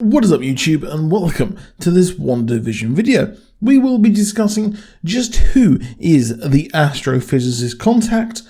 What is up YouTube, and welcome to this Wandavision video. We will be discussing just who is the astrophysicist contact,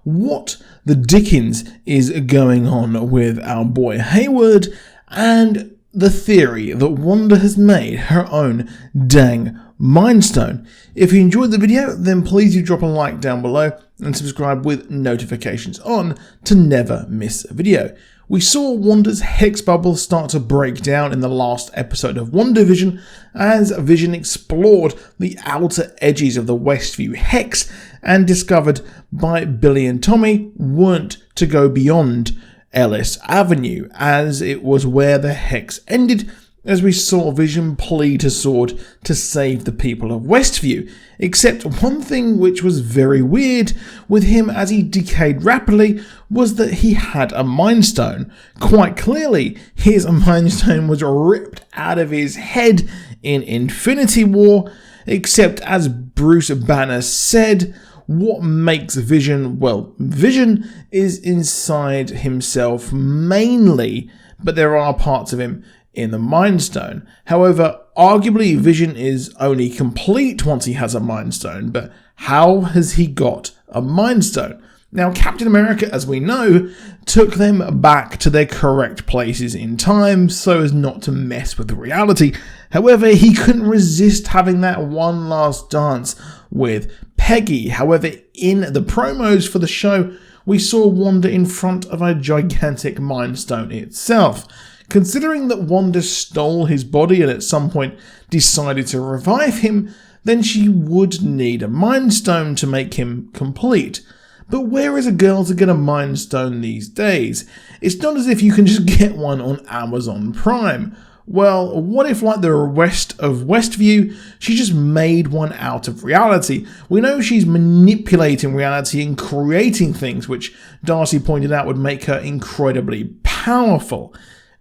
what the dickens is going on with our boy Hayward, and the theory that Wanda has made her own dang Mind Stone. If you enjoyed the video, then please do drop a like down below and subscribe with notifications on to never miss a video. We saw Wanda's hex bubble start to break down in the last episode of Wandavision as Vision explored the outer edges of the Westview hex and discovered by Billy and Tommy weren't to go beyond Ellis Avenue, as it was where the hex ended, as we saw Vision plead his sword to save the people of Westview. Except one thing which was very weird with him as he decayed rapidly was that he had a Mind Stone. Quite clearly, his Mind Stone was ripped out of his head in Infinity War, except as Bruce Banner said, what makes Vision, well, Vision is inside himself mainly, but there are parts of him in the Mind Stone. However, arguably Vision is only complete once he has a Mind Stone, but how has he got a Mind Stone? Now, Captain America, as we know, took them back to their correct places in time so as not to mess with reality. However, he couldn't resist having that one last dance with Peggy. However, in the promos for the show, we saw Wanda in front of a gigantic Mind Stone itself. Considering that Wanda stole his body and at some point decided to revive him, then she would need a Mind Stone to make him complete. But where is a girl to get a Mind Stone these days? It's not as if you can just get one on Amazon Prime. Well, what if, like the rest of Westview, she just made one out of reality? We know she's manipulating reality and creating things, which Darcy pointed out would make her incredibly powerful.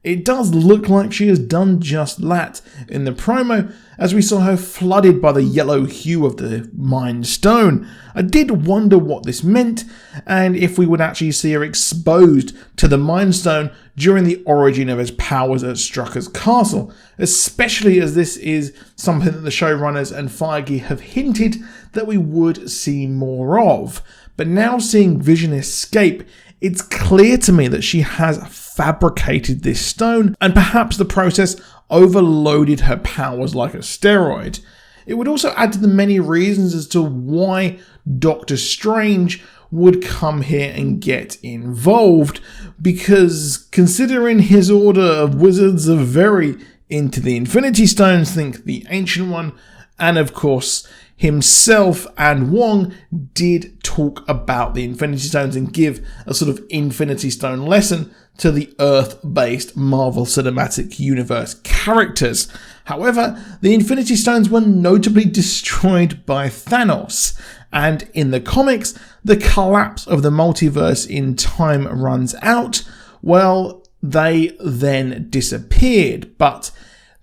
It does look like she has done just that in the promo, as we saw her flooded by the yellow hue of the Mind Stone. I did wonder what this meant, and if we would actually see her exposed to the Mind Stone during the origin of his powers at Strucker's castle, especially as this is something that the showrunners and Feige have hinted that we would see more of. But now seeing Vision escape, it's clear to me that she has fabricated this stone, and perhaps the process overloaded her powers like a steroid. It would also add to the many reasons as to why Doctor Strange would come here and get involved, because considering his order of wizards are very into the Infinity Stones, think the Ancient One, and of course himself and Wong did talk about the Infinity Stones and give a sort of Infinity Stone lesson to the Earth-based Marvel Cinematic Universe characters. However, the Infinity Stones were notably destroyed by Thanos, and in the comics, the collapse of the multiverse in time runs out. Well, they then disappeared, but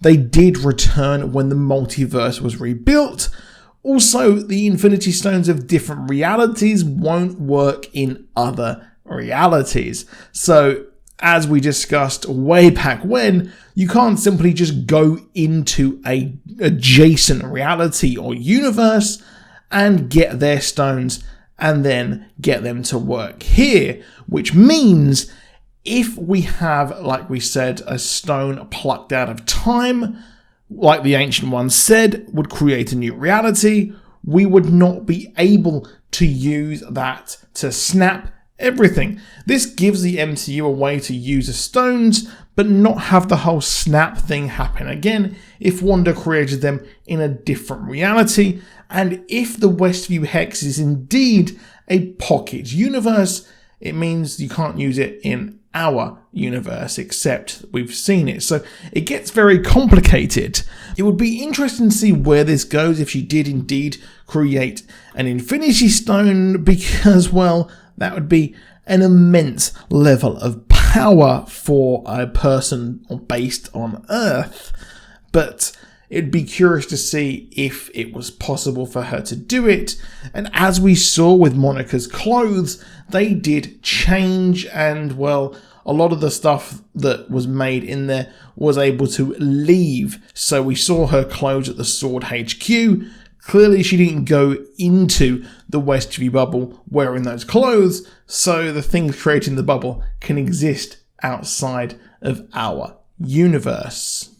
they did return when the multiverse was rebuilt. Also, the Infinity Stones of different realities won't work in other realities. So, as we discussed way back when, you can't simply just go into a adjacent reality or universe and get their stones and then get them to work here, which means if we have, like we said, a stone plucked out of time, like the Ancient One said, would create a new reality, we would not be able to use that to snap everything. This gives the MCU a way to use the stones, but not have the whole snap thing happen again if Wanda created them in a different reality, and if the Westview Hex is indeed a pocket universe, it means you can't use it in our universe, except we've seen it. So it gets very complicated. It would be interesting to see where this goes if she did indeed create an Infinity Stone, because, well, that would be an immense level of power for a person based on Earth. But it'd be curious to see if it was possible for her to do it. And as we saw with Monica's clothes, they did change, and, well, a lot of the stuff that was made in there was able to leave. So we saw her clothes at the Sword HQ. Clearly she didn't go into the Westview bubble wearing those clothes, so the things created in the bubble can exist outside of our universe.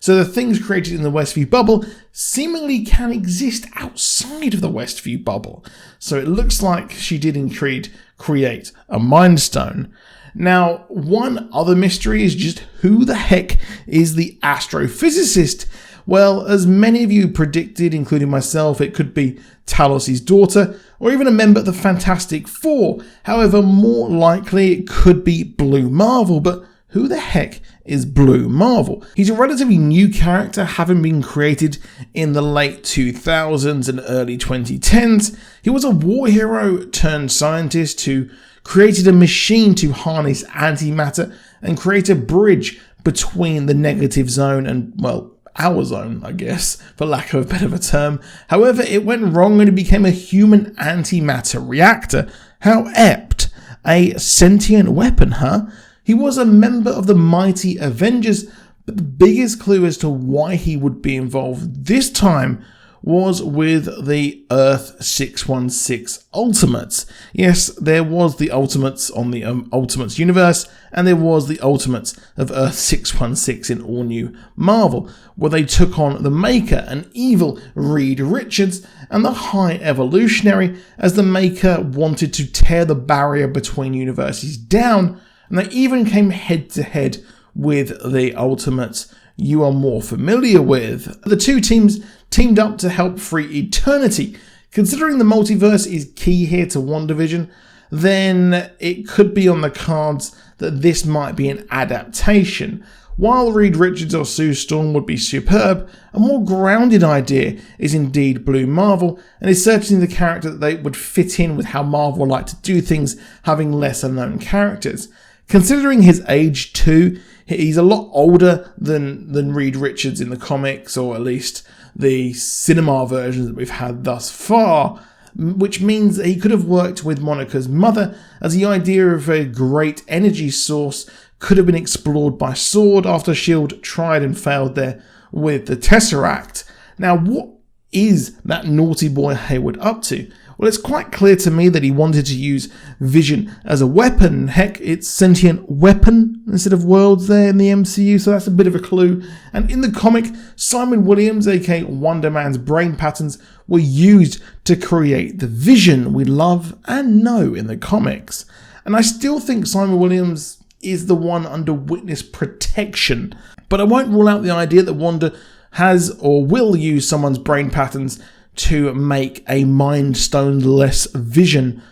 So the things created in the Westview bubble seemingly can exist outside of the Westview bubble. So it looks like she did indeed create a Mind Stone. Now, one other mystery is just who the heck is the astrophysicist? Well, as many of you predicted, including myself, it could be Talos' daughter, or even a member of the Fantastic Four. However, more likely it could be Blue Marvel, but who the heck is Blue Marvel? He's a relatively new character, having been created in the late 2000s and early 2010s. He was a war hero turned scientist who created a machine to harness antimatter and create a bridge between the negative zone and, well, our zone, I guess, for lack of a better term. However, it went wrong and he became a human antimatter reactor. How apt. A sentient weapon, huh? He was a member of the mighty Avengers, but the biggest clue as to why he would be involved this time was with the Earth 616 Ultimates. Yes, there was the Ultimates on the Ultimates universe, and there was the Ultimates of Earth 616 in All New Marvel, where they took on the Maker, an evil Reed Richards, and the High Evolutionary, as the Maker wanted to tear the barrier between universes down, and they even came head to head with the Ultimates you are more familiar with. The two teams teamed up to help free Eternity. Considering the multiverse is key here to Wandavision, then it could be on the cards that this might be an adaptation. While Reed Richards or Sue Storm would be superb, a more grounded idea is indeed Blue Marvel, and is certainly the character that they would fit in with how Marvel like to do things, having lesser known characters. Considering his age too, he's a lot older than Reed Richards in the comics, or at least the cinema versions that we've had thus far, which means that he could have worked with Monica's mother, as the idea of a great energy source could have been explored by S.W.O.R.D. after S.H.I.E.L.D. tried and failed there with the Tesseract. Now, what is that naughty boy Hayward up to? Well, it's quite clear to me that he wanted to use Vision as a weapon. Heck, it's sentient weapon instead of worlds there in the MCU, so that's a bit of a clue. And in the comic, Simon Williams, aka Wonder Man's brain patterns, were used to create the Vision we love and know in the comics. And I still think Simon Williams is the one under witness protection. But I won't rule out the idea that Wanda has or will use someone's brain patterns to make a Mind Stone-less Vision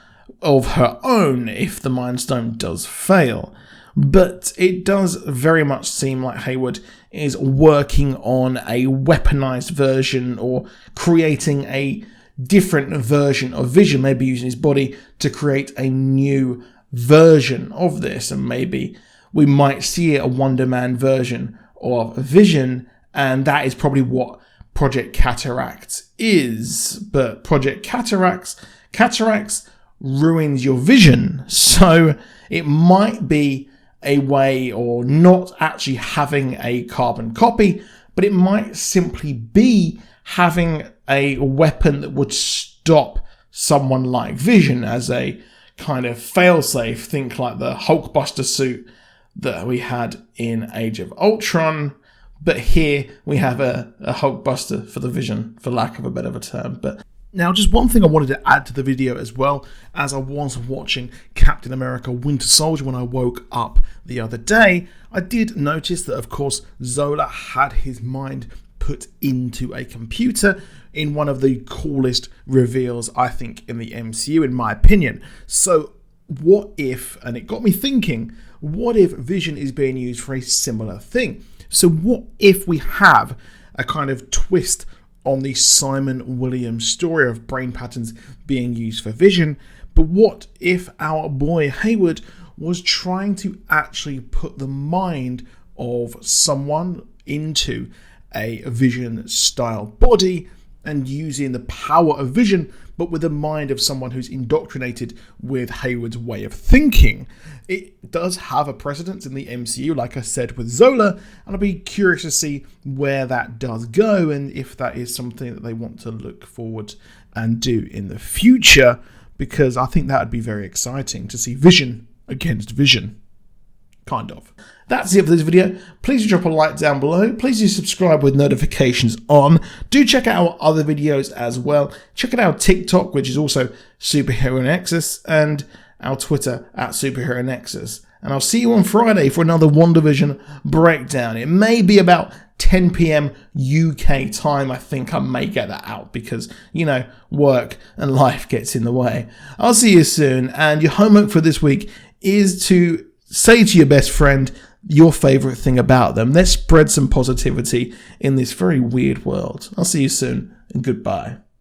of her own if the Mind Stone does fail. But it does very much seem like Hayward is working on a weaponized version, or creating a different version of Vision, maybe using his body to create a new version of this, and maybe we might see a Wonder Man version of Vision, and that is probably what Project Cataract is. But Project Cataracts ruins your vision, so it might be a way, or not actually having a carbon copy, but it might simply be having a weapon that would stop someone like Vision as a kind of failsafe. Think like the Hulkbuster suit that we had in Age of Ultron. But here we have a Hulkbuster for the Vision, for lack of a better term. But now, just one thing I wanted to add to the video as well, as I was watching Captain America Winter Soldier when I woke up the other day, I did notice that, of course, Zola had his mind put into a computer in one of the coolest reveals, I think, in the MCU, in my opinion. So what if, and it got me thinking, what if Vision is being used for a similar thing? So what if we have a kind of twist on the Simon Williams story of brain patterns being used for Vision, but what if our boy Hayward was trying to actually put the mind of someone into a Vision style body, and using the power of vision, but with the mind of someone who's indoctrinated with Hayward's way of thinking. It does have a precedence in the MCU, like I said, with Zola, and I'll be curious to see where that does go and if that is something that they want to look forward and do in the future, because I think that would be very exciting to see vision against vision. Kind of. That's it for this video. Please do drop a like down below. Please do subscribe with notifications on. Do check out our other videos as well. Check out our TikTok, which is also Superhero Nexus, and our Twitter at Superhero Nexus. And I'll see you on Friday for another Wandavision breakdown. It may be about 10 PM UK time. I think I may get that out because, you know, work and life gets in the way. I'll see you soon. And your homework for this week is to say to your best friend your favorite thing about them. Let's spread some positivity in this very weird world. I'll see you soon, and goodbye.